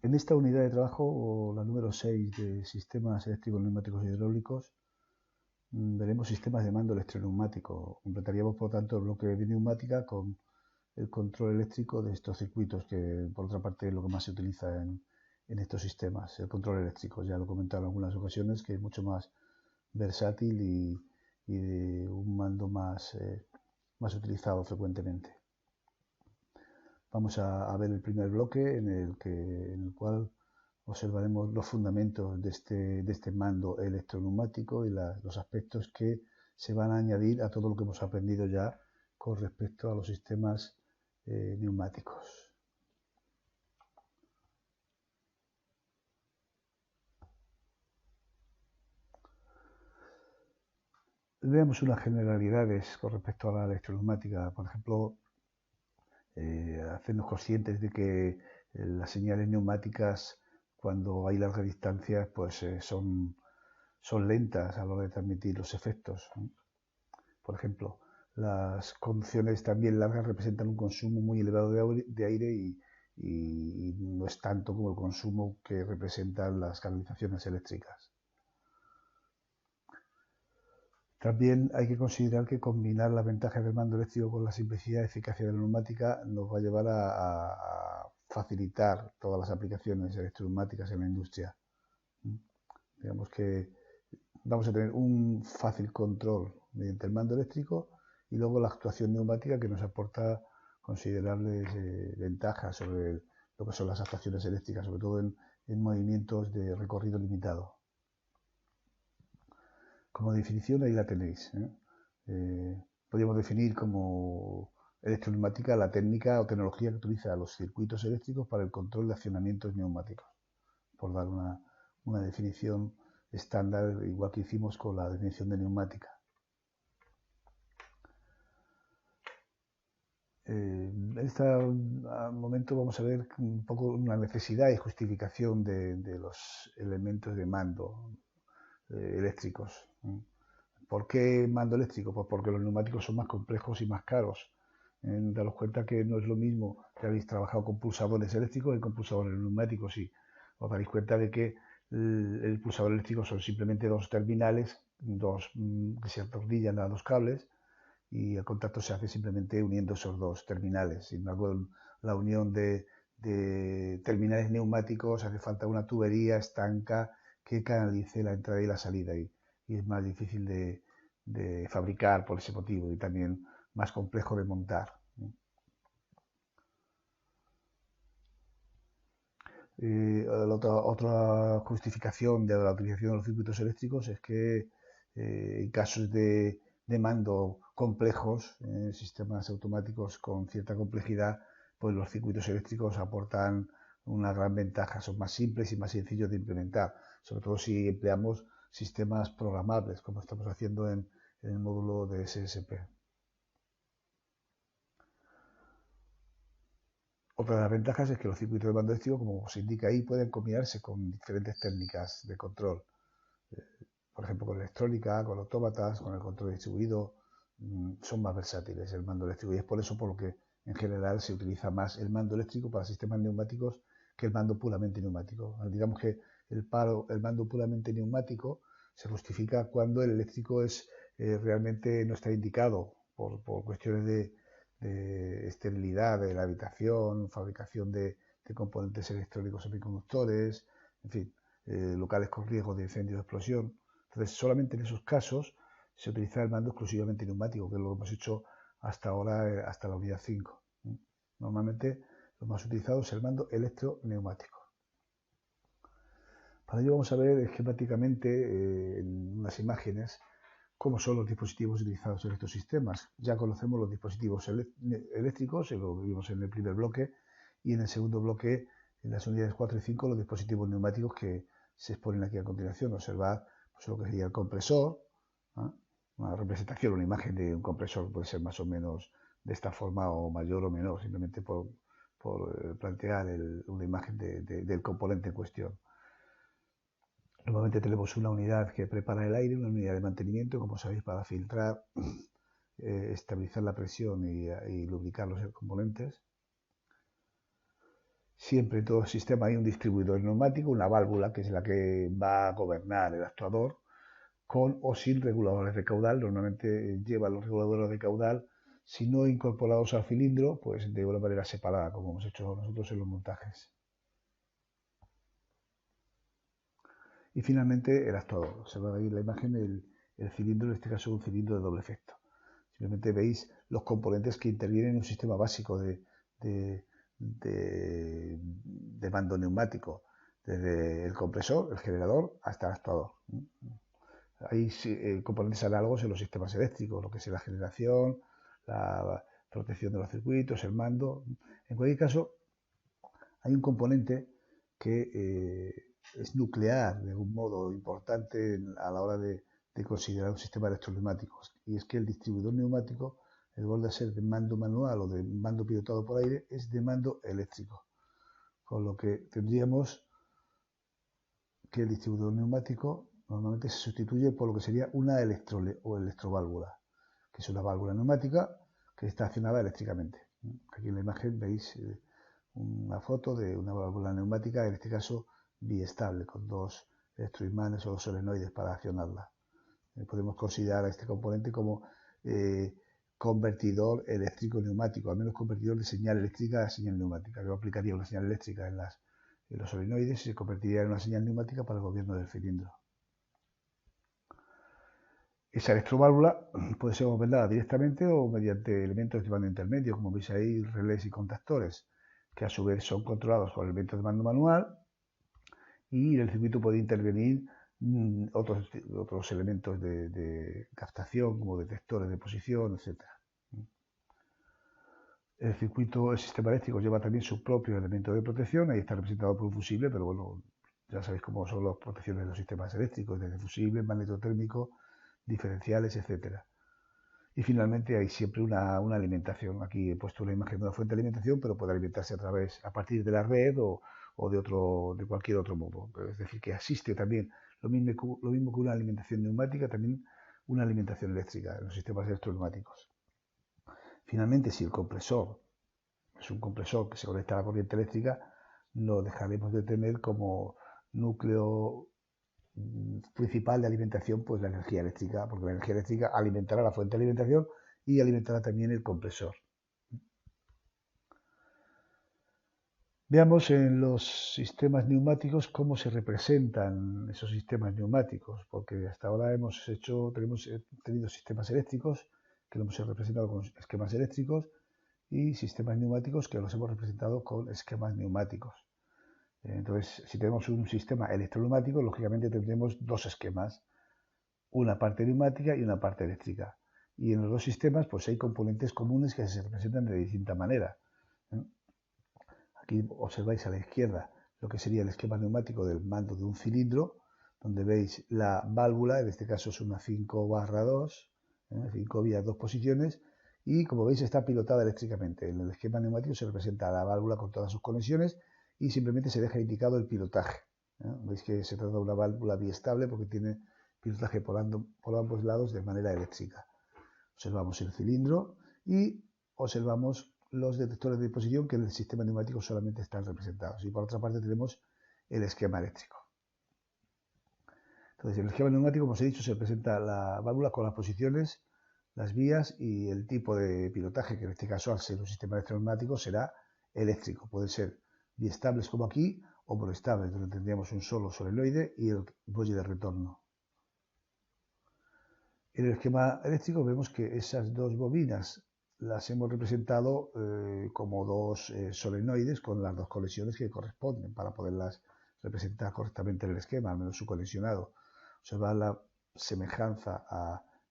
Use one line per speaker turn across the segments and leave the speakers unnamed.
En esta unidad de trabajo, o la número 6 de sistemas eléctricos, neumáticos y hidráulicos, veremos sistemas de mando electroneumático. Completaríamos, por tanto, el bloque de neumática con el control eléctrico de estos circuitos, que por otra parte es lo que más se utiliza en estos sistemas. El control eléctrico, ya lo he comentado en algunas ocasiones, que es mucho más versátil y de un mando más utilizado frecuentemente. Vamos a ver el primer bloque en el cual observaremos los fundamentos de este mando electroneumático y los aspectos que se van a añadir a todo lo que hemos aprendido ya con respecto a los sistemas neumáticos. Veamos unas generalidades con respecto a la electroneumática. Por ejemplo, hacernos conscientes de que las señales neumáticas, cuando hay largas distancias, pues son lentas a la hora de transmitir los efectos. Por ejemplo, las conducciones también largas representan un consumo muy elevado de aire y no es tanto como el consumo que representan las canalizaciones eléctricas. También hay que considerar que combinar las ventajas del mando eléctrico con la simplicidad y eficacia de la neumática nos va a llevar a facilitar todas las aplicaciones electroneumáticas en la industria. Digamos que vamos a tener un fácil control mediante el mando eléctrico y luego la actuación neumática, que nos aporta considerables ventajas sobre lo que son las actuaciones eléctricas, sobre todo en movimientos de recorrido limitado. Como definición ahí la tenéis. Podríamos definir como electroneumática la técnica o tecnología que utiliza los circuitos eléctricos para el control de accionamientos neumáticos, por dar una definición estándar, igual que hicimos con la definición de neumática. En este momento vamos a ver un poco una necesidad y justificación de los elementos de mando eléctricos. ¿Por qué mando eléctrico? Pues porque los neumáticos son más complejos y más caros. Daros cuenta que no es lo mismo que habéis trabajado con pulsadores eléctricos y con pulsadores neumáticos. Y os daréis cuenta de que el pulsador eléctrico son simplemente dos terminales, que se atornillan a dos cables, y el contacto se hace simplemente uniendo esos dos terminales. Sin embargo, la unión de terminales neumáticos hace falta una tubería estanca que canalice la entrada y la salida y es más difícil de fabricar por ese motivo y también más complejo de montar. Otra justificación de la utilización de los circuitos eléctricos es que en casos de mando complejos, sistemas automáticos con cierta complejidad, pues los circuitos eléctricos aportan una gran ventaja, son más simples y más sencillos de implementar, sobre todo si empleamos sistemas programables, como estamos haciendo en el módulo de SSP. Otra de las ventajas es que los circuitos de mando eléctrico, como se indica ahí, pueden combinarse con diferentes técnicas de control. Por ejemplo, con electrónica, con autómatas, con el control distribuido, son más versátiles el mando eléctrico. Y es por eso por lo que en general se utiliza más el mando eléctrico para sistemas neumáticos que el mando puramente neumático. Digamos que el mando puramente neumático se justifica cuando el eléctrico realmente no está indicado por cuestiones de esterilidad de la habitación, fabricación de componentes electrónicos semiconductores, en fin, locales con riesgo de incendio o explosión. Entonces, solamente en esos casos se utiliza el mando exclusivamente neumático, que es lo que hemos hecho hasta ahora, hasta la unidad 5. Normalmente lo más utilizado es el mando electroneumático. Para ello vamos a ver esquemáticamente en unas imágenes cómo son los dispositivos utilizados en estos sistemas. Ya conocemos los dispositivos eléctricos, lo vimos en el primer bloque, y en el segundo bloque, en las unidades 4 y 5, los dispositivos neumáticos que se exponen aquí a continuación. Observad pues, lo que sería el compresor, ¿eh? Una representación, una imagen de un compresor puede ser más o menos de esta forma o mayor o menor, simplemente por plantear una imagen del componente en cuestión. Normalmente tenemos una unidad que prepara el aire, una unidad de mantenimiento, como sabéis, para filtrar, estabilizar la presión y lubricar los componentes. Siempre en todo sistema hay un distribuidor neumático, una válvula que es la que va a gobernar el actuador, con o sin reguladores de caudal. Normalmente lleva los reguladores de caudal, si no incorporados al cilindro, pues de una manera separada, como hemos hecho nosotros en los montajes. Y finalmente el actuador. Se va a ver en la imagen el cilindro, en este caso un cilindro de doble efecto. Simplemente veis los componentes que intervienen en un sistema básico de, de mando neumático, desde el compresor, el generador, hasta el actuador. Hay componentes análogos en los sistemas eléctricos, lo que es la generación, la protección de los circuitos, el mando. En cualquier caso, hay un componente que es nuclear de algún modo importante a la hora de considerar un sistema electroneumático, y es que el distribuidor neumático, en lugar de ser de mando manual o de mando pilotado por aire, es de mando eléctrico, con lo que tendríamos que el distribuidor neumático normalmente se sustituye por lo que sería una electroválvula, que es una válvula neumática que está accionada eléctricamente. Aquí en la imagen veis una foto de una válvula neumática, en este caso biestable, con dos electroimanes o dos solenoides para accionarla. Podemos considerar a este componente como convertidor eléctrico neumático, al menos convertidor de señal eléctrica a señal neumática. Yo aplicaría una señal eléctrica en los solenoides y se convertiría en una señal neumática para el gobierno del cilindro. Esa electroválvula puede ser gobernada directamente o mediante elementos de mando intermedio, como veis ahí, relés y contactores, que a su vez son controlados por elementos de mando manual, y en el circuito puede intervenir otros elementos de captación, como detectores de posición, etc. El circuito, el sistema eléctrico lleva también su propio elemento de protección, ahí está representado por un fusible, pero bueno, ya sabéis cómo son las protecciones de los sistemas eléctricos, desde fusible, magnetotérmico, diferenciales, etc. Y finalmente hay siempre una alimentación. Aquí he puesto una imagen de una fuente de alimentación, pero puede alimentarse a partir de la red o de cualquier otro modo. Es decir, que asiste también, lo mismo que una alimentación neumática, también una alimentación eléctrica en los sistemas electroneumáticos. Finalmente, si el compresor es un compresor que se conecta a la corriente eléctrica, lo dejaremos de tener como núcleo principal de alimentación, pues la energía eléctrica, porque la energía eléctrica alimentará la fuente de alimentación y alimentará también el compresor. Veamos en los sistemas neumáticos cómo se representan esos sistemas neumáticos, porque hasta ahora tenemos tenido sistemas eléctricos que los hemos representado con esquemas eléctricos y sistemas neumáticos que los hemos representado con esquemas neumáticos. Entonces, si tenemos un sistema electroneumático, lógicamente tendremos dos esquemas, una parte neumática y una parte eléctrica. Y en los dos sistemas pues hay componentes comunes que se representan de distinta manera. Aquí observáis a la izquierda lo que sería el esquema neumático del mando de un cilindro, donde veis la válvula, en este caso es una 5/2, 5 vías, 2 posiciones, y como veis está pilotada eléctricamente. En el esquema neumático se representa la válvula con todas sus conexiones y simplemente se deja indicado el pilotaje. Veis que se trata de una válvula biestable porque tiene pilotaje por ambos lados de manera eléctrica. Observamos el cilindro y observamos los detectores de posición que en el sistema neumático solamente están representados. Y por otra parte tenemos el esquema eléctrico. Entonces, en el esquema neumático, como os he dicho, se presenta la válvula con las posiciones, las vías y el tipo de pilotaje, que en este caso, al ser un sistema electroneumático, será eléctrico. Puede ser biestables como aquí o monoestables, donde tendríamos un solo solenoide y el muelle de retorno. En el esquema eléctrico vemos que esas dos bobinas las hemos representado como dos solenoides con las dos conexiones que corresponden para poderlas representar correctamente en el esquema, al menos su conexionado. Observad la semejanza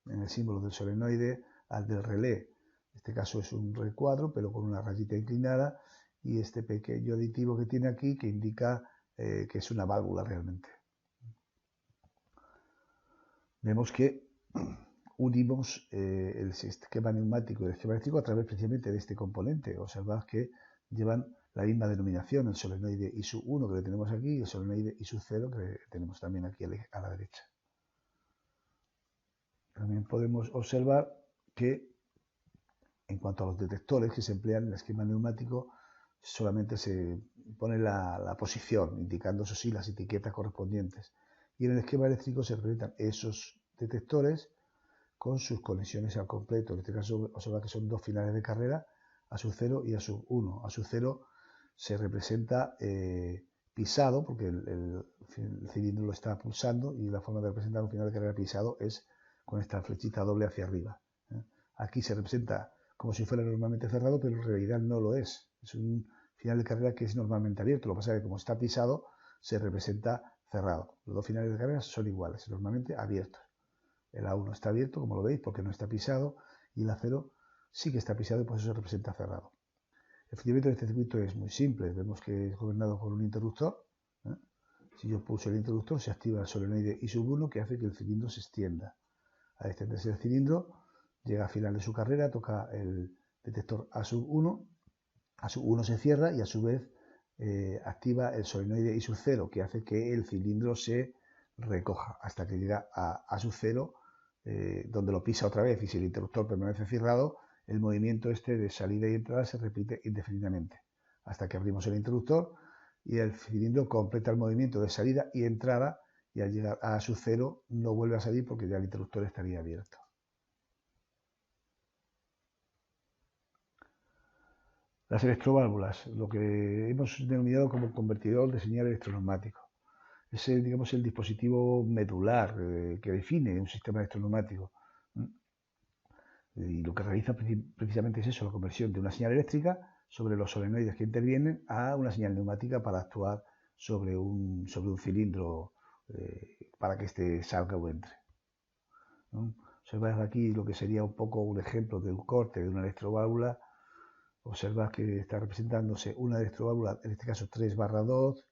en el símbolo del solenoide al del relé. En este caso es un recuadro, pero con una rayita inclinada, y este pequeño aditivo que tiene aquí que indica que es una válvula realmente. Vemos que unimos el esquema neumático y el esquema eléctrico a través precisamente de este componente. Observad que llevan la misma denominación, el solenoide ISU1 que le tenemos aquí y el solenoide ISU0 que tenemos también aquí a la derecha. También podemos observar que en cuanto a los detectores que se emplean en el esquema neumático, solamente se pone la posición, indicando, eso sí, las etiquetas correspondientes. Y en el esquema eléctrico se representan esos detectores con sus conexiones al completo. En este caso, observa que son dos finales de carrera, A sub 0 y A sub 1. A sub 0 se representa pisado, porque el cilindro lo está pulsando, y la forma de representar un final de carrera pisado es con esta flechita doble hacia arriba. Aquí se representa como si fuera normalmente cerrado, pero en realidad no lo es. Es un final de carrera que es normalmente abierto. Lo que pasa es que como está pisado, se representa cerrado. Los dos finales de carrera son iguales, normalmente abiertos. El A1 está abierto, como lo veis, porque no está pisado, y el A0 sí que está pisado y por eso se representa cerrado. El funcionamiento de este circuito es muy simple. Vemos que es gobernado por un interruptor. Si yo pulso el interruptor, se activa el solenoide I sub 1, que hace que el cilindro se extienda. Al extenderse el cilindro, llega al final de su carrera, toca el detector A sub 1, A sub 1 se cierra y a su vez activa el solenoide I sub 0, que hace que el cilindro se recoja hasta que llega a sub 0, donde lo pisa otra vez, y si el interruptor permanece cerrado, el movimiento este de salida y entrada se repite indefinidamente, hasta que abrimos el interruptor y el cilindro completa el movimiento de salida y entrada, y al llegar a sub 0 no vuelve a salir porque ya el interruptor estaría abierto. Las electroválvulas, lo que hemos denominado como convertidor de señal electroneumático. Es, digamos, el dispositivo medular que define un sistema electroneumático. Y lo que realiza precisamente es eso, la conversión de una señal eléctrica sobre los solenoides que intervienen a una señal neumática para actuar sobre un cilindro para que éste salga o entre. Observad aquí lo que sería un poco un ejemplo de un corte de una electroválvula. Observad que está representándose una electroválvula, en este caso 3/2,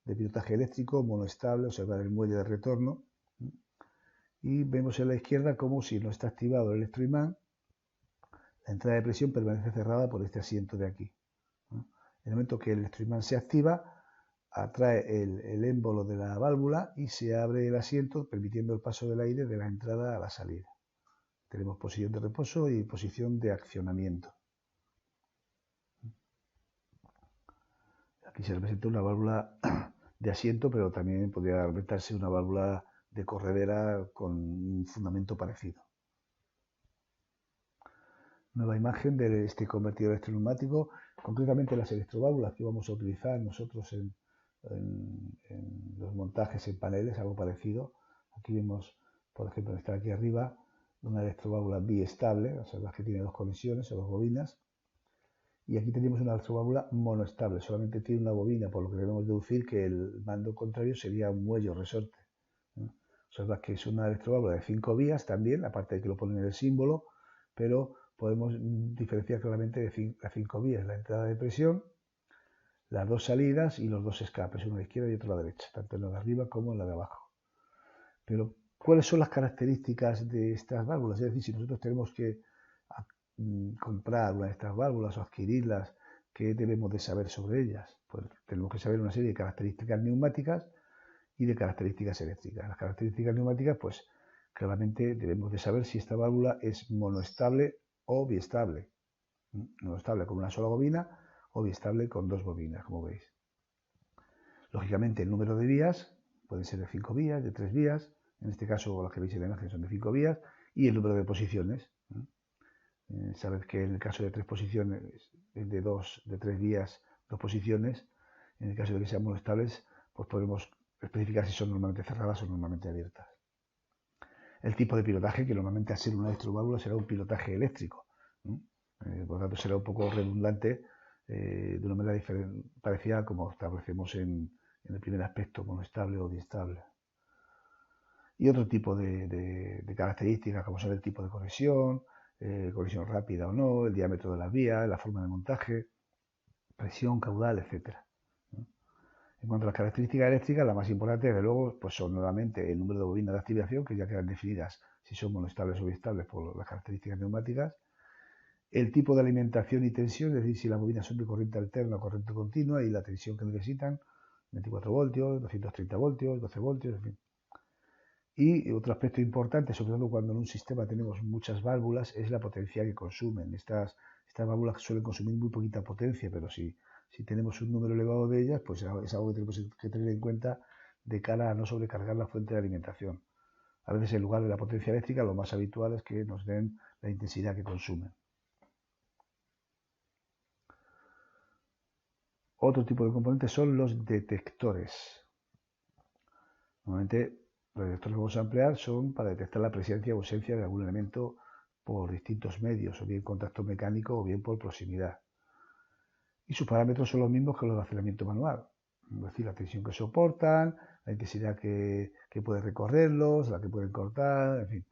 de pilotaje eléctrico, monoestable. Observad el muelle de retorno. Y vemos en la izquierda como si no está activado el electroimán, la entrada de presión permanece cerrada por este asiento de aquí. En el momento que el electroimán se activa, atrae el émbolo de la válvula y se abre el asiento, permitiendo el paso del aire de la entrada a la salida. Tenemos posición de reposo y posición de accionamiento. Aquí se representa una válvula de asiento, pero también podría representarse una válvula de corredera con un fundamento parecido. Nueva imagen de este convertidor electroneumático, concretamente las electroválvulas que vamos a utilizar nosotros en los montajes en paneles, algo parecido. Aquí vemos, por ejemplo, está aquí arriba, una electroválvula biestable, observad que tiene dos conexiones o dos bobinas. Y aquí tenemos una electroválvula monoestable, solamente tiene una bobina, por lo que debemos deducir que el mando contrario sería un muelle o resorte. Observad que es una electroválvula de 5 vías también, aparte de que lo ponen en el símbolo, pero podemos diferenciar claramente de las 5 vías: la entrada de presión, las dos salidas y los dos escapes, uno a la izquierda y otro a la derecha, tanto en la de arriba como en la de abajo. Pero, ¿cuáles son las características de estas válvulas? Es decir, si nosotros tenemos que comprar una de estas válvulas o adquirirlas, ¿qué debemos de saber sobre ellas? Pues tenemos que saber una serie de características neumáticas y de características eléctricas. Las características neumáticas, pues claramente debemos de saber si esta válvula es monoestable o biestable. Monoestable con una sola bobina o biestable con dos bobinas, como veis. Lógicamente el número de vías puede ser de 5 vías, de 3 vías, en este caso las que veis en la imagen son de 5 vías, y el número de posiciones. Sabed que en el caso de 3 posiciones, de 3 vías, 2 posiciones, en el caso de que sean monoestables, pues podemos especificar si son normalmente cerradas o normalmente abiertas. El tipo de pilotaje, que normalmente al ser una electroválvula será un pilotaje eléctrico. Por lo tanto será un poco redundante de una manera parecida como establecemos en el primer aspecto, monoestable o biestable. Y otro tipo de características, como son el tipo de conexión, conexión rápida o no, el diámetro de las vías, la forma de montaje, presión, caudal, etc. En cuanto a las características eléctricas, la más importante, desde luego, pues son nuevamente el número de bobinas de activación, que ya quedan definidas si son monoestables o biestables por las características neumáticas, el tipo de alimentación y tensión, es decir, si las bobinas son de corriente alterna o corriente continua, y la tensión que necesitan, 24 voltios, 230 voltios, 12 voltios, en fin. Y otro aspecto importante, sobre todo cuando en un sistema tenemos muchas válvulas, es la potencia que consumen. Estas válvulas suelen consumir muy poquita potencia, pero si Si tenemos un número elevado de ellas, pues es algo que tenemos que tener en cuenta de cara a no sobrecargar la fuente de alimentación. A veces en lugar de la potencia eléctrica lo más habitual es que nos den la intensidad que consumen. Otro tipo de componentes son los detectores. Normalmente los detectores que vamos a emplear son para detectar la presencia o ausencia de algún elemento por distintos medios, o bien contacto mecánico o bien por proximidad. Y sus parámetros son los mismos que los de acelerador manual. Es decir, la tensión que soportan, la intensidad que puede recorrerlos, la que pueden cortar, en fin.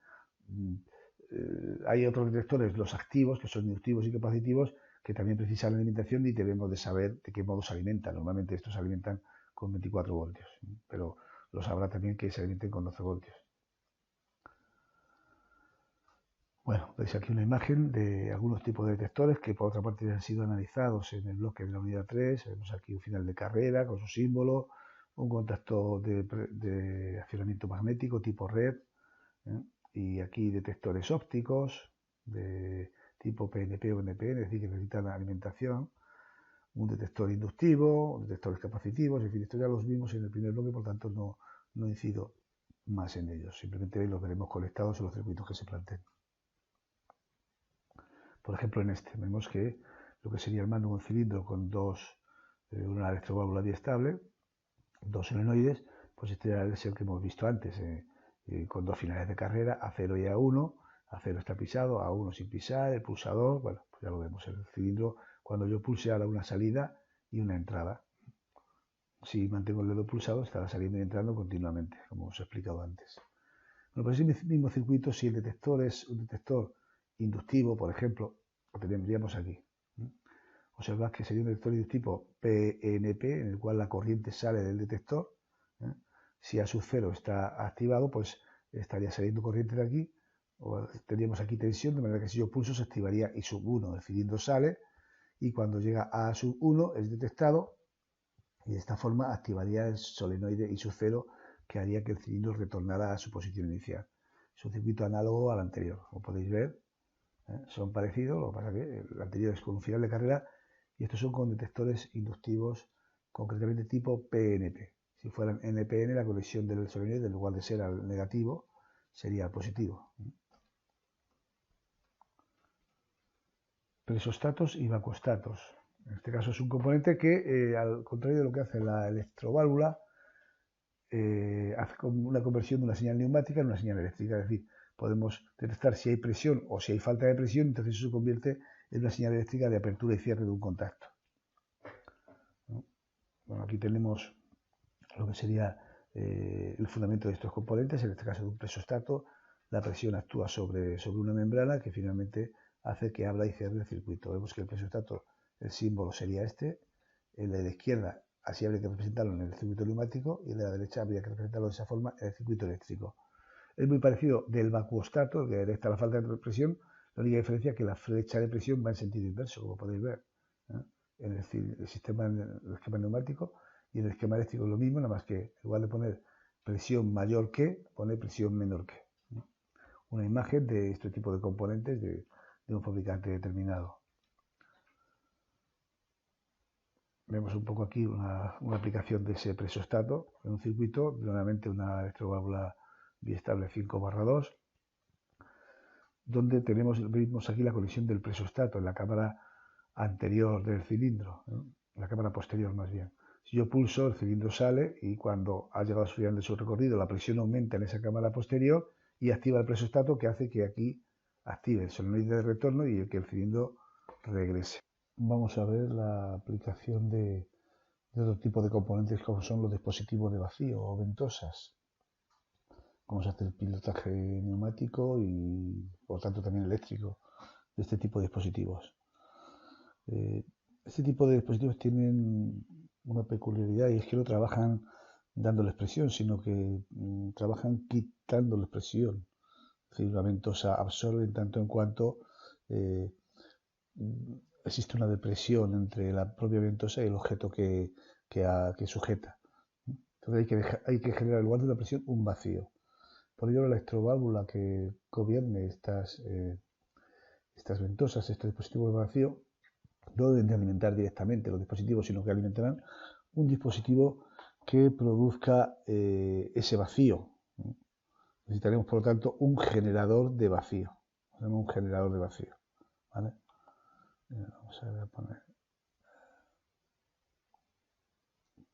Hay otros detectores, los activos, que son inductivos y capacitivos, que también precisan alimentación y debemos de saber de qué modo se alimentan. Normalmente estos se alimentan con 24 voltios, pero los habrá también que se alimenten con 12 voltios. Bueno, veis aquí una imagen de algunos tipos de detectores que por otra parte han sido analizados en el bloque de la unidad 3. Vemos aquí un final de carrera con su símbolo, un contacto de accionamiento magnético tipo red, y aquí detectores ópticos de tipo PNP o NPN, es decir, que necesitan alimentación, un detector inductivo, detectores capacitivos, en fin, esto ya los vimos en el primer bloque, por tanto no incido más en ellos, simplemente los veremos conectados en los circuitos que se planteen. Por ejemplo, en este vemos que lo que sería el mando de un cilindro con una electroválvula biestable, dos solenoides, pues este es el que hemos visto antes, con dos finales de carrera, A0 y A1. A0 está pisado, A1 sin pisar, el pulsador, bueno, pues ya lo vemos, el cilindro, cuando yo pulse hará una salida y una entrada. Si mantengo el dedo pulsado estará saliendo y entrando continuamente, como os he explicado antes. Bueno, pues ese mismo circuito, si el detector es un detector inductivo, por ejemplo, lo tendríamos aquí. Observad que sería un detector inductivo PNP, en el cual la corriente sale del detector. Si A sub 0 está activado, pues estaría saliendo corriente de aquí, o tendríamos aquí tensión, de manera que si yo pulso se activaría I sub 1, el cilindro sale, y cuando llega a A sub 1 es detectado, y de esta forma activaría el solenoide I sub 0, que haría que el cilindro retornara a su posición inicial. Es un circuito análogo al anterior, como podéis ver, son parecidos, lo que pasa que el anterior es con un final de carrera y estos son con detectores inductivos, concretamente tipo PNP. Si fueran NPN, la conexión del solenoide, en lugar de ser al negativo, sería al positivo. Presostatos y vacuostatos. En este caso es un componente que, al contrario de lo que hace la electroválvula, hace una conversión de una señal neumática en una señal eléctrica. Es decir, podemos detectar si hay presión o si hay falta de presión, entonces eso se convierte en una señal eléctrica de apertura y cierre de un contacto. Bueno, aquí tenemos lo que sería el fundamento de estos componentes, en este caso de un presostato. La presión actúa sobre una membrana que finalmente hace que abra y cierre el circuito. Vemos que el presostato, el símbolo sería este, el de la izquierda, así habría que representarlo en el circuito neumático, y el de la derecha habría que representarlo de esa forma en el circuito eléctrico. Es muy parecido del vacuostato, que detecta la falta de presión, la única diferencia es que la flecha de presión va en sentido inverso, como podéis ver, en el sistema, en el esquema neumático, y en el esquema eléctrico es lo mismo, nada más que en lugar de poner presión mayor que, pone presión menor que. Una imagen de este tipo de componentes de un fabricante determinado. Vemos un poco aquí una aplicación de ese presostato en un circuito, nuevamente una electroválvula biestable 5/2, donde vemos aquí la conexión del presostato en la cámara anterior del cilindro, la cámara posterior más bien. Si yo pulso, el cilindro sale y cuando ha llegado a su final de su recorrido, la presión aumenta en esa cámara posterior y activa el presostato, que hace que aquí active el solenoide de retorno y que el cilindro regrese. Vamos a ver la aplicación de otro tipo de componentes como son los dispositivos de vacío o ventosas. Cómo se hace el pilotaje neumático y por tanto también eléctrico de este tipo de dispositivos. Este tipo de dispositivos tienen una peculiaridad, y es que no trabajan dándoles presión, sino que trabajan quitándoles presión. Es decir, la ventosa absorbe en tanto en cuanto existe una depresión entre la propia ventosa y el objeto que sujeta. Entonces hay que generar en lugar de una presión un vacío. Por ello la electroválvula que gobierne estas ventosas, estos dispositivos de vacío, no deben de alimentar directamente los dispositivos, sino que alimentarán un dispositivo que produzca ese vacío. Necesitaremos, por lo tanto, un generador de vacío. Tenemos un generador de vacío. ¿Vale? Vamos a poner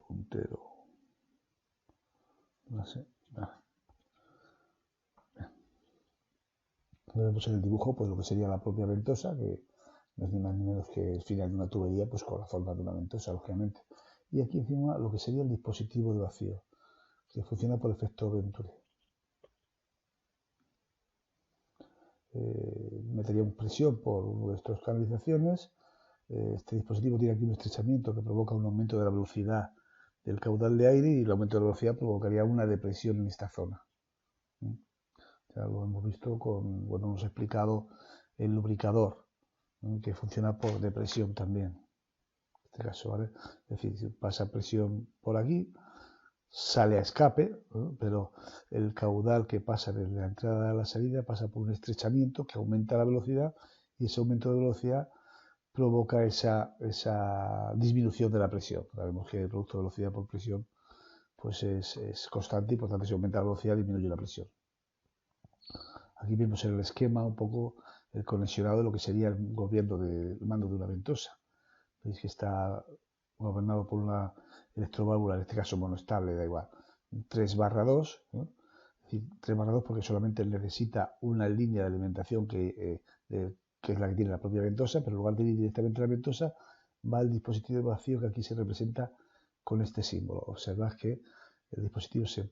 puntero. No sé. Vemos en el dibujo pues lo que sería la propia ventosa, que no es ni más ni menos que el final de una tubería, pues con la forma de una ventosa, lógicamente. Y aquí encima lo que sería el dispositivo de vacío, que funciona por efecto Venturi. Meteríamos presión por nuestras canalizaciones. Este dispositivo tiene aquí un estrechamiento que provoca un aumento de la velocidad del caudal de aire, y el aumento de la velocidad provocaría una depresión en esta zona. Ya lo hemos visto bueno, hemos explicado el lubricador, ¿no?, que funciona por depresión también. En este caso, ¿vale? Es decir, si pasa presión por aquí, sale a escape, ¿no?, pero el caudal que pasa desde la entrada a la salida pasa por un estrechamiento que aumenta la velocidad, y ese aumento de velocidad provoca esa disminución de la presión. Sabemos que el producto de velocidad por presión pues es constante, y por tanto si aumenta la velocidad disminuye la presión. Aquí vemos en el esquema un poco el conexionado de lo que sería el mando de una ventosa. Veis que está gobernado por una electroválvula, en este caso monoestable, da igual, 3/2, ¿no? Es decir, 3/2 porque solamente necesita una línea de alimentación que es la que tiene la propia ventosa, pero en lugar de ir directamente a la ventosa, va al dispositivo de vacío, que aquí se representa con este símbolo. Observad que el dispositivo se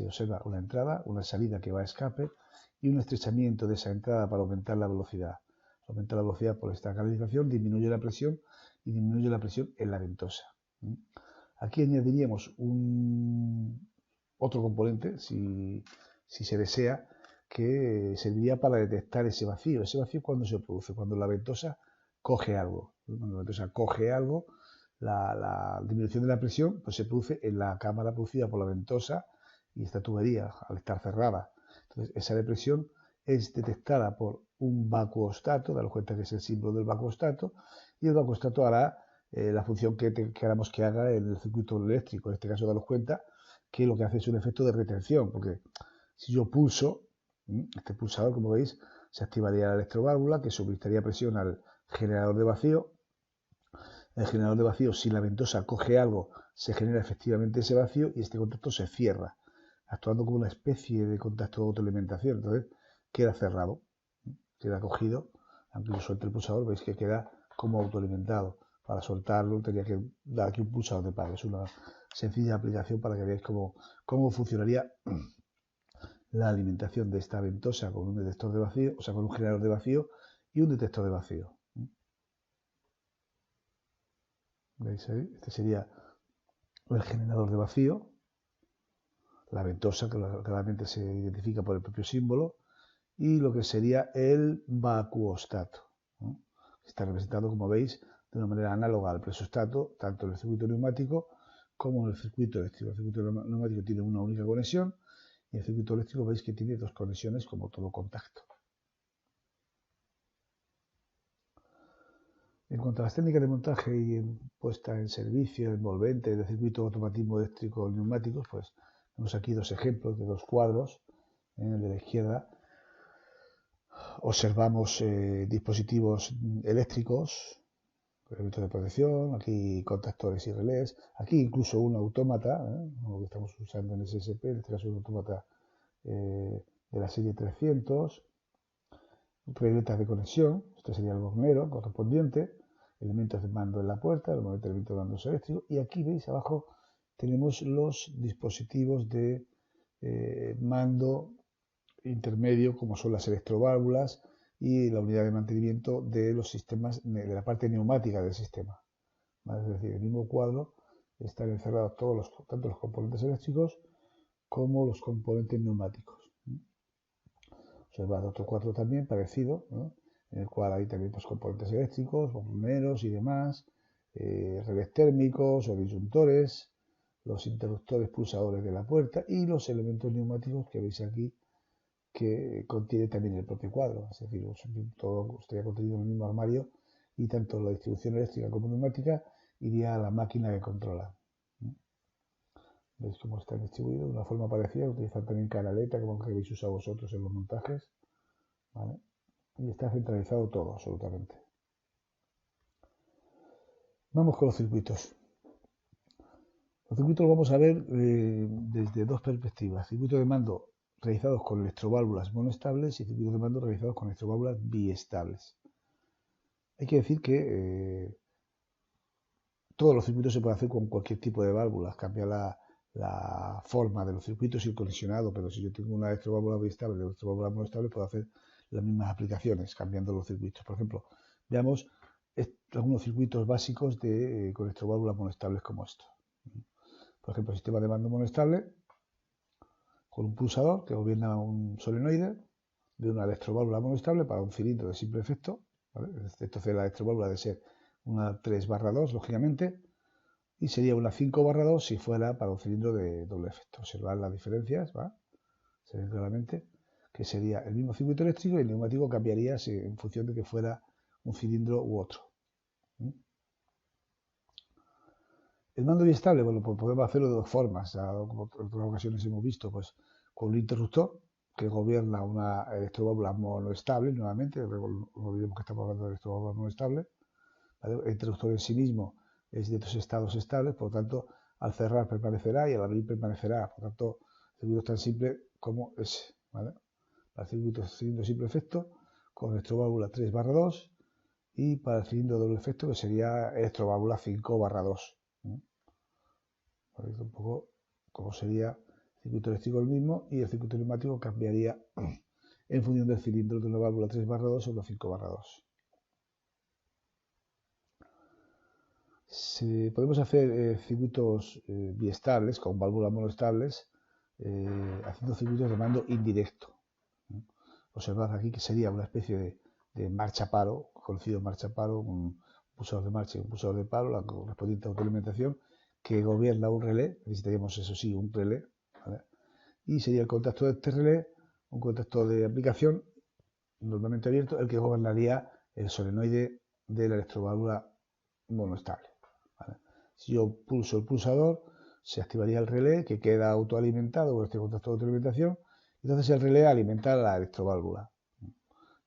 observa una entrada, una salida que va a escape, y un estrechamiento de esa entrada para aumentar la velocidad. Aumenta la velocidad por esta canalización, disminuye la presión, y disminuye la presión en la ventosa. Aquí añadiríamos otro componente, si se desea, que serviría para detectar ese vacío. Ese vacío, ¿cuándo se produce? Cuando la ventosa coge algo. Cuando la ventosa coge algo, la disminución de la presión pues se produce en la cámara producida por la ventosa y esta tubería, al estar cerrada. Entonces, esa depresión es detectada por un vacuostato, daros cuenta que es el símbolo del vacuostato, y el vacuostato hará la función que queramos que haga en el circuito eléctrico. En este caso, daros cuenta que lo que hace es un efecto de retención, porque si yo pulso, este pulsador, como veis, se activaría la electroválvula, que suministraría presión al generador de vacío. El generador de vacío, si la ventosa coge algo, se genera efectivamente ese vacío, y este contacto se cierra, actuando como una especie de contacto de autoalimentación. Entonces queda cerrado, queda cogido. Aunque yo suelte el pulsador, veis que queda como autoalimentado. Para soltarlo tenía que dar aquí un pulsador de par. Es una sencilla aplicación para que veáis cómo funcionaría la alimentación de esta ventosa con un detector de vacío, o sea, con un generador de vacío y un detector de vacío. ¿Veis ahí? Este sería el generador de vacío, la ventosa, que claramente se identifica por el propio símbolo, y lo que sería el vacuostato, ¿no? Está representado, como veis, de una manera análoga al presostato, tanto en el circuito neumático como en el circuito eléctrico. El circuito neumático tiene una única conexión, y el circuito eléctrico veis que tiene dos conexiones, como todo contacto. En cuanto a las técnicas de montaje y puesta en servicio envolvente de circuito de automatismo eléctrico neumáticos, pues tenemos aquí dos ejemplos de dos cuadros. En el de la izquierda observamos dispositivos eléctricos, elementos de protección, aquí contactores y relés, aquí incluso un autómata, lo que estamos usando en SSP, en este caso un autómata de la serie 300, regletas de conexión, este sería el bornero correspondiente, elementos de mando en la puerta, elementos de mando eléctrico, y aquí veis abajo tenemos los dispositivos de mando intermedio, como son las electroválvulas y la unidad de mantenimiento de los sistemas, de la parte neumática del sistema. ¿Vale? Es decir, en el mismo cuadro están encerrados tanto los componentes eléctricos como los componentes neumáticos. Observad otro cuadro también parecido, ¿no?, en el cual hay también pues, componentes eléctricos, bomberos y demás, relés térmicos o disyuntores, los interruptores pulsadores de la puerta y los elementos neumáticos que veis aquí, que contiene también el propio cuadro. Es decir, todo estaría contenido en el mismo armario y tanto la distribución eléctrica como neumática iría a la máquina que controla. ¿Veis cómo está distribuido? De una forma parecida, utilizan también canaleta, como que habéis usado vosotros en los montajes, ¿vale? Y está centralizado todo, absolutamente. Vamos con los circuitos. Los circuitos los vamos a ver desde dos perspectivas. Circuitos de mando realizados con electroválvulas monoestables y circuitos de mando realizados con electroválvulas biestables. Hay que decir que todos los circuitos se pueden hacer con cualquier tipo de válvulas, cambia la forma de los circuitos y el conexionado, pero si yo tengo una electroválvula biestable y una electroválvula monoestable, puedo hacer las mismas aplicaciones cambiando los circuitos. Por ejemplo, veamos algunos circuitos básicos con electroválvulas monoestables como estos. Por ejemplo, sistema de mando monoestable con un pulsador que gobierna un solenoide de una electroválvula monoestable para un cilindro de simple efecto, ¿vale? Entonces la electroválvula debe ser una 3/2, lógicamente, y sería una 5/2 si fuera para un cilindro de doble efecto. Observad las diferencias, ¿va? Se ve claramente que sería el mismo circuito eléctrico y el neumático cambiaría en función de que fuera un cilindro u otro. El mando biestable, bueno, pues podemos hacerlo de dos formas, como en otras ocasiones hemos visto, pues con un interruptor que gobierna una electroválvula monoestable, nuevamente, no olvidemos que estamos hablando de electroválvula monoestable, ¿vale? El interruptor en sí mismo es de dos estados estables, por lo tanto, al cerrar permanecerá y al abrir permanecerá, por lo tanto, el circuito es tan simple como ese, ¿vale? Para el cilindro simple efecto, con electroválvula 3/2 y para el cilindro doble efecto, que sería electroválvula 5/2. Un poco como sería el circuito eléctrico el mismo y el circuito neumático cambiaría en función del cilindro de una válvula 3/2 o una 5/2. Podemos hacer circuitos biestables con válvulas monoestables haciendo circuitos de mando indirecto. Observad aquí que sería una especie de marcha paro, conocido marcha paro, un pulsador de marcha y un pulsador de paro, la correspondiente autoalimentación, que gobierna un relé, necesitaríamos eso sí, un relé, ¿vale? Y sería el contacto de este relé, un contacto de aplicación normalmente abierto, el que gobernaría el solenoide de la electroválvula monoestable, ¿vale? Si yo pulso el pulsador, se activaría el relé que queda autoalimentado por este contacto de autoalimentación, entonces el relé alimenta la electroválvula.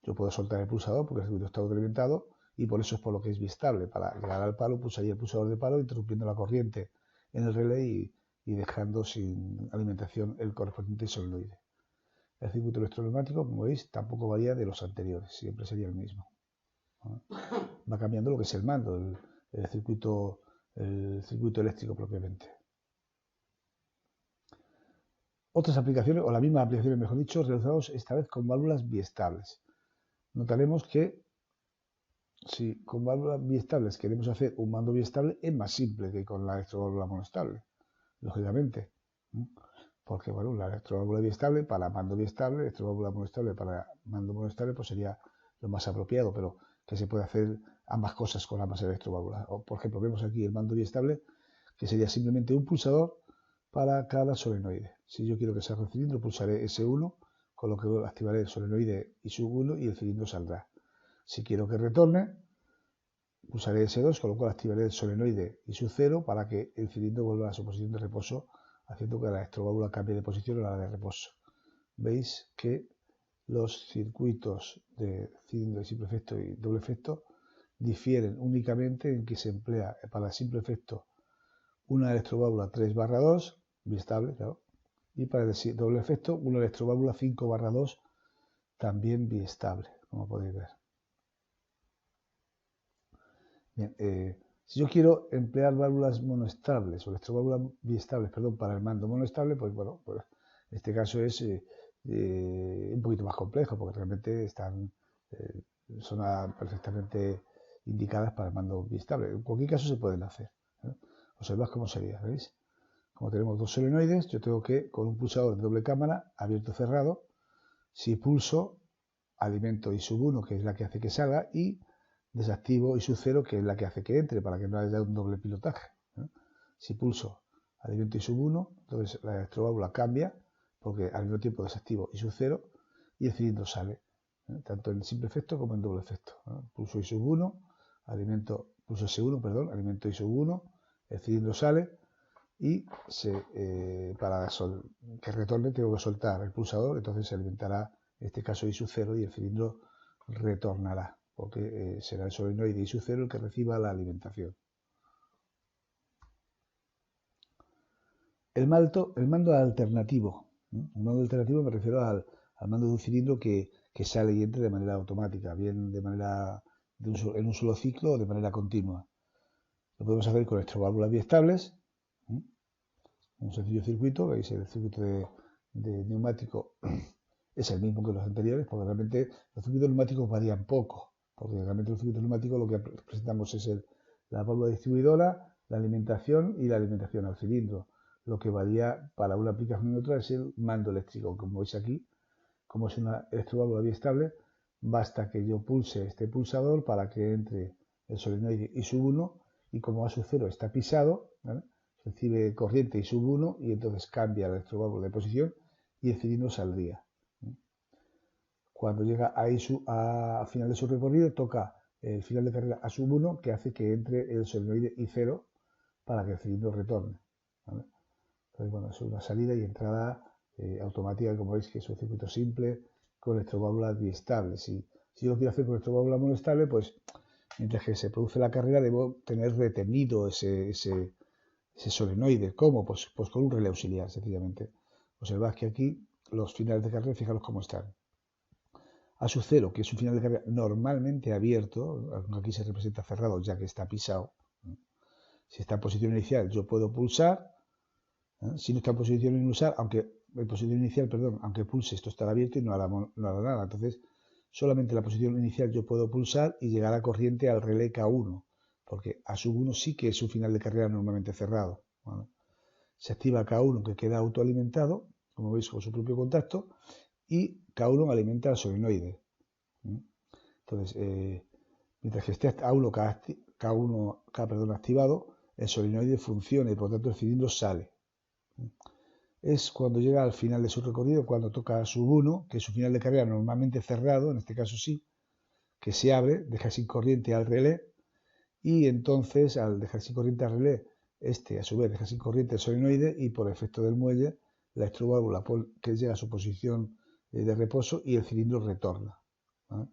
Yo puedo soltar el pulsador porque el circuito está autoalimentado y por eso es por lo que es biestable. Para llegar al palo pulsaría el pulsador de palo interrumpiendo la corriente en el relé y dejando sin alimentación el correspondiente solenoide. El circuito electroneumático, como veis, tampoco varía de los anteriores, siempre sería el mismo. Va cambiando lo que es el mando, el circuito eléctrico propiamente. Otras aplicaciones, o las mismas aplicaciones, mejor dicho, realizados esta vez con válvulas biestables. Notaremos que si con válvulas biestables queremos hacer un mando biestable, es más simple que con la electroválvula monoestable, lógicamente. Porque, bueno, la electroválvula biestable para mando biestable, electroválvula monoestable para mando monoestable, pues sería lo más apropiado, pero que se puede hacer ambas cosas con ambas electroválvulas. O, por ejemplo, vemos aquí el mando biestable, que sería simplemente un pulsador para cada solenoide. Si yo quiero que salga el cilindro, pulsaré S1, con lo que activaré el solenoide y sub 1 y el cilindro saldrá. Si quiero que retorne, pulsaré S2, con lo cual activaré el solenoide y sub 0 para que el cilindro vuelva a su posición de reposo, haciendo que la electroválvula cambie de posición a la de reposo. Veis que los circuitos de cilindro de simple efecto y doble efecto difieren únicamente en que se emplea para el simple efecto una electroválvula 3/2, biestable, claro, y para el doble efecto una electroválvula 5/2, también biestable, como podéis ver. Bien, si yo quiero emplear válvulas monoestables o electroválvulas biestables, perdón, para el mando monoestable, pues bueno, pues en este caso es un poquito más complejo porque realmente son perfectamente indicadas para el mando biestable. En cualquier caso se pueden hacer. Observad cómo sería, ¿veis? Como tenemos dos solenoides, yo tengo que, con un pulsador de doble cámara, abierto o cerrado, si pulso, alimento I sub 1, que es la que hace que salga, y desactivo I sub 0, que es la que hace que entre, para que no haya un doble pilotaje. Si pulso alimento I sub 1, entonces la electroválvula cambia, porque al mismo tiempo desactivo I sub 0 y el cilindro sale, tanto en simple efecto como en doble efecto. Pulso I sub 1, pulso S1, perdón, alimento I sub 1, el cilindro sale y para que retorne tengo que soltar el pulsador, entonces se alimentará, en este caso I sub 0, y el cilindro retornará, porque será el solenoide I sub 0 el que reciba la alimentación. El mando alternativo. Un mando alternativo me refiero al mando de un cilindro que sale y entra de manera automática, bien de manera en un solo ciclo o de manera continua. Lo podemos hacer con electroválvulas biestables. Un sencillo circuito, veis el circuito de neumático es el mismo que los anteriores, porque realmente los circuitos neumáticos varían poco, porque realmente los circuitos neumáticos lo que presentamos es la válvula distribuidora, la alimentación y la alimentación al cilindro. Lo que varía para una aplicación y otra es el mando eléctrico. Como veis aquí, como es una electroválvula biestable, basta que yo pulse este pulsador para que entre el solenoide I sub 1 y como A sub 0 está pisado, ¿vale?, recibe corriente I sub 1 y entonces cambia la electroválvula de posición y el cilindro saldría. Cuando llega a final de su recorrido, toca el final de carrera A sub 1 que hace que entre el solenoide I0 para que el cilindro retorne, ¿vale? Entonces, bueno, es una salida y entrada automática, como veis que es un circuito simple con electroválvulas biestables. Si yo lo quiero hacer con electroválvula monostable, pues mientras que se produce la carrera debo tener retenido ese solenoide. ¿Cómo? Pues con un relé auxiliar, sencillamente. Observad que aquí los finales de carrera, fijaros cómo están. A sub 0, que es un final de carrera normalmente abierto, aquí se representa cerrado ya que está pisado. Si está en posición inicial, yo puedo pulsar. Si no está en posición inicial, aunque pulse, esto estará abierto y no hará nada. Entonces, solamente en la posición inicial yo puedo pulsar y llegar a corriente al relé K1, porque A sub 1 sí que es un final de carrera normalmente cerrado, ¿vale? Se activa K1 que queda autoalimentado, como veis con su propio contacto, y K1 alimenta al solenoide. Entonces, mientras que esté K1 activado, el solenoide funciona y por tanto el cilindro sale. Es cuando llega al final de su recorrido, cuando toca sub 1, que es su final de carrera normalmente cerrado, en este caso sí, que se abre, deja sin corriente al relé, y entonces al dejar sin corriente al relé, a su vez deja sin corriente el solenoide y por efecto del muelle, la electroválvula que llega a su posición de reposo y el cilindro retorna, ¿vale?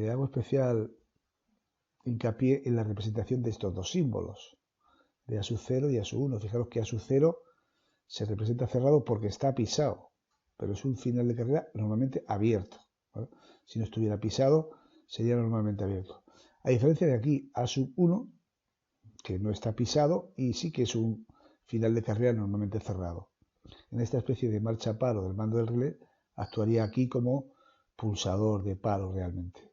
Hago especial hincapié en la representación de estos dos símbolos, de A sub 0 y A sub 1. Fijaros que A sub 0 se representa cerrado porque está pisado, pero es un final de carrera normalmente abierto, ¿vale? Si no estuviera pisado, sería normalmente abierto. A diferencia de aquí, A sub 1, que no está pisado y sí que es un final de carrera normalmente cerrado. En esta especie de marcha paro del mando del relé, actuaría aquí como pulsador de paro realmente.